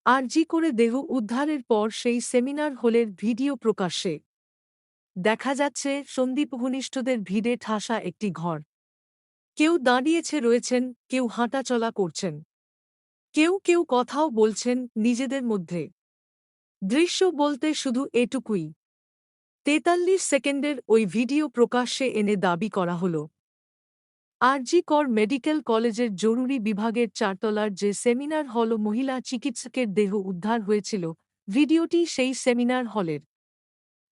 আরজি করে দেহ উদ্ধারের পর সেই সেমিনার হলের ভিডিও প্রকাশ্যে দেখা যাচ্ছে সন্দীপ ঘনিষ্ঠদের ভিড়ে ঠাসা একটি ঘর। কেউ দাঁড়িয়েছে রয়েছেন, কেউ হাঁটাচলা করছেন, কেউ কেউ কথাও বলছেন নিজেদের মধ্যে। দৃশ্য বলতে শুধু এটুকুই। ৪৩ সেকেন্ডের ওই ভিডিও প্রকাশ্যে এনে দাবি করা হল, আরজি কর মেডিকেল কলেজের জরুরি বিভাগের চারতলার যে সেমিনার হল মহিলা চিকিৎসকের দেহ উদ্ধার হয়েছিল, ভিডিওটি সেই সেমিনার হলের।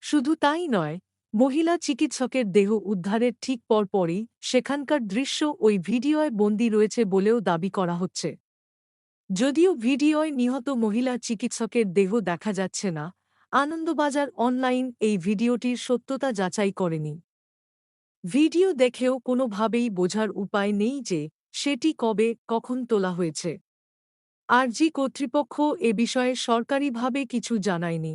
শুধু তাই নয়, মহিলা চিকিৎসকের দেহ উদ্ধারের ঠিক পরপরই সেখানকার দৃশ্য ওই ভিডিওয় বন্দী রয়েছে বলেও দাবি করা হচ্ছে। যদিও ভিডিওয় নিহত মহিলা চিকিৎসকের দেহ দেখা যাচ্ছে না, আনন্দবাজার অনলাইন এই ভিডিওটির সত্যতা যাচাই করেনি। ভিডিও দেখেও কোনোভাবেই বোঝার উপায় নেই যে সেটি কবে, কখন তোলা হয়েছে। আরজি কর্তৃপক্ষ এ বিষয়ে সরকারিভাবে কিছু জানায়নি।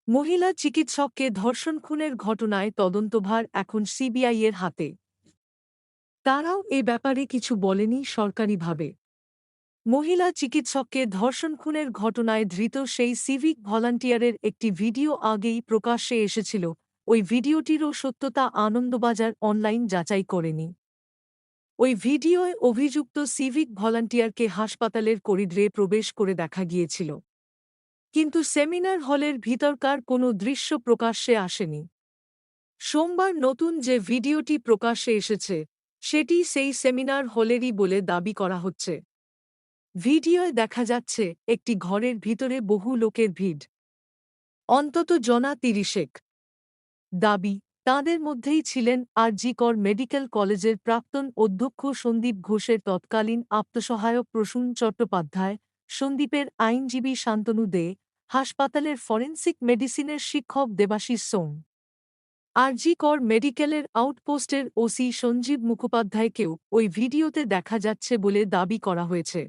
মহিলা চিকিৎসককে ধর্ষণ খুনের ঘটনায় তদন্তভার এখন সিবিআইয়ের হাতে। তারাও এ ব্যাপারে কিছু বলেনি সরকারিভাবে। মহিলা চিকিৎসককে ধর্ষণ খুনের ঘটনায় ধৃত সেই সিভিক ভলান্টিয়ারের একটি ভিডিও আগেই প্রকাশ্যে এসেছিল, ওই ভিডিওটিরও সত্যতা আনন্দবাজার অনলাইন যাচাই করেনি। ওই ভিডিওয় অভিযুক্ত সিভিক ভলান্টিয়ারকে হাসপাতালের করিডরে প্রবেশ করে দেখা গিয়েছিল, কিন্তু সেমিনার হলের ভিতরকার কোনো দৃশ্য প্রকাশ্যে আসেনি। সোমবার নতুন যে ভিডিওটি প্রকাশ্যে এসেছে, সেটি সেই সেমিনার হলেরই বলে দাবি করা হচ্ছে। ভিডিওয় দেখা যাচ্ছে একটি ঘরের ভিতরে বহু লোকের ভিড়, অন্তত জনা ৩০-১। দাবি, তাঁদের মধ্যেই ছিলেন আরজি কর মেডিকেল কলেজের প্রাক্তন অধ্যক্ষ সন্দীপ ঘোষের তৎকালীন আপ্তসহায়ক প্রসূন চট্টোপাধ্যায়, সন্দীপের আইনজীবী শান্তনু দে, হাসপাতালের ফরেনসিক মেডিসিনের শিক্ষক দেবাশিস সোম। আরজি কর মেডিকেলের আউটপোস্টের ওসি সঞ্জীব মুখোপাধ্যায়কেও ওই ভিডিওতে দেখা যাচ্ছে বলে দাবি করা হয়েছে।